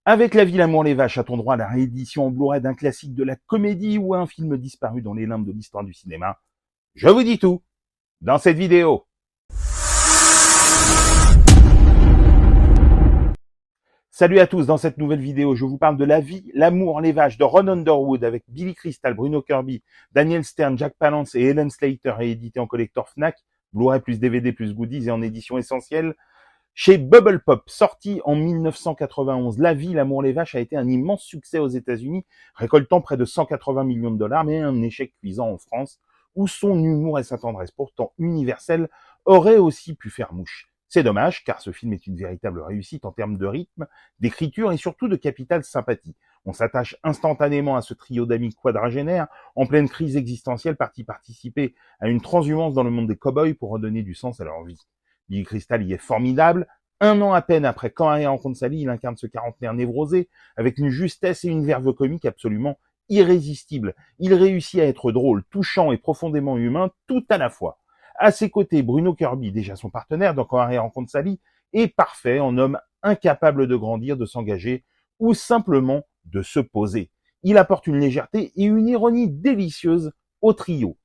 Avec La vie, l'amour, les vaches, a-t-on droit à la réédition en Blu-ray d'un classique de la comédie ou à un film disparu dans les limbes de l'histoire du cinéma? Je vous dis tout dans cette vidéo. Salut à tous, dans cette nouvelle vidéo, je vous parle de La vie, l'amour, les vaches de Ron Underwood avec Billy Crystal, Bruno Kirby, Daniel Stern, Jack Palance et Helen Slater, réédité en collector Fnac, Blu-ray plus DVD plus goodies et en édition essentielle. Chez Bubble Pop, sorti en 1991, La vie, l'amour, les vaches a été un immense succès aux États-Unis, récoltant près de 180 millions de dollars, mais un échec cuisant en France, où son humour et sa tendresse, pourtant universelle, auraient aussi pu faire mouche. C'est dommage, car ce film est une véritable réussite en termes de rythme, d'écriture et surtout de capitale sympathie. On s'attache instantanément à ce trio d'amis quadragénaires, en pleine crise existentielle, partis participer à une transhumance dans le monde des cow-boys pour redonner du sens à leur vie. Billy Crystal y est formidable. Un an à peine après Quand Harry rencontre Sally, il incarne ce quarantenaire névrosé avec une justesse et une verve comique absolument irrésistibles. Il réussit à être drôle, touchant et profondément humain tout à la fois. À ses côtés, Bruno Kirby, déjà son partenaire dans Quand Harry rencontre Sally, est parfait en homme incapable de grandir, de s'engager ou simplement de se poser. Il apporte une légèreté et une ironie délicieuse au trio.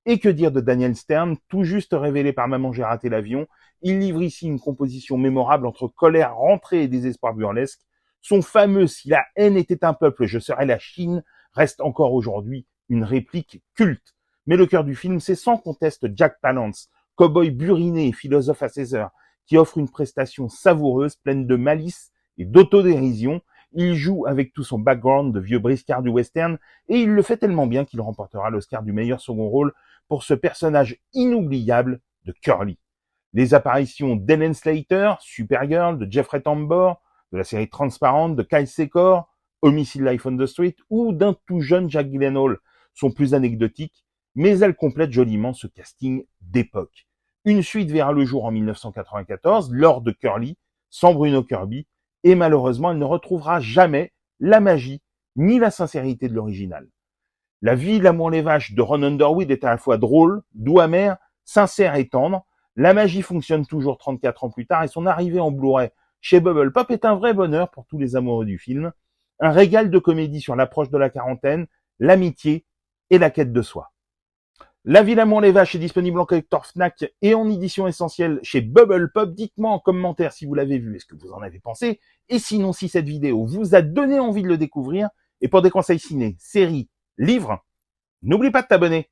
Et que dire de Daniel Stern, tout juste révélé par Maman j'ai raté l'avion. Il livre ici une composition mémorable entre colère rentrée et désespoir burlesque. Son fameux « Si la haine était un peuple, je serais la Chine » reste encore aujourd'hui une réplique culte. Mais le cœur du film, c'est sans conteste Jack Palance, cow-boy buriné et philosophe à ses heures, qui offre une prestation savoureuse, pleine de malice et d'autodérision. Il joue avec tout son background de vieux briscard du western, et il le fait tellement bien qu'il remportera l'Oscar du meilleur second rôle pour ce personnage inoubliable de Curly. Les apparitions d'Helen Slater, Supergirl, de Jeffrey Tambor, de la série Transparente, de Kyle Secor, Homicide Life on the Street ou d'un tout jeune Jack Gyllenhaal sont plus anecdotiques, mais elles complètent joliment ce casting d'époque. Une suite verra le jour en 1994, lors de Curly, sans Bruno Kirby, et malheureusement, elle ne retrouvera jamais la magie ni la sincérité de l'original. La vie, l'amour, les vaches de Ron Underwood est à la fois drôle, doux amer, sincère et tendre. La magie fonctionne toujours 34 ans plus tard et son arrivée en Blu-ray chez Bubble Pop est un vrai bonheur pour tous les amoureux du film. Un régal de comédie sur l'approche de la quarantaine, l'amitié et la quête de soi. La vie, l'amour, les vaches est disponible en collector Fnac et en édition essentielle chez Bubble Pop. Dites-moi en commentaire si vous l'avez vu et ce que vous en avez pensé. Et sinon, si cette vidéo vous a donné envie de le découvrir, et pour des conseils ciné, séries, livres, n'oublie pas de t'abonner.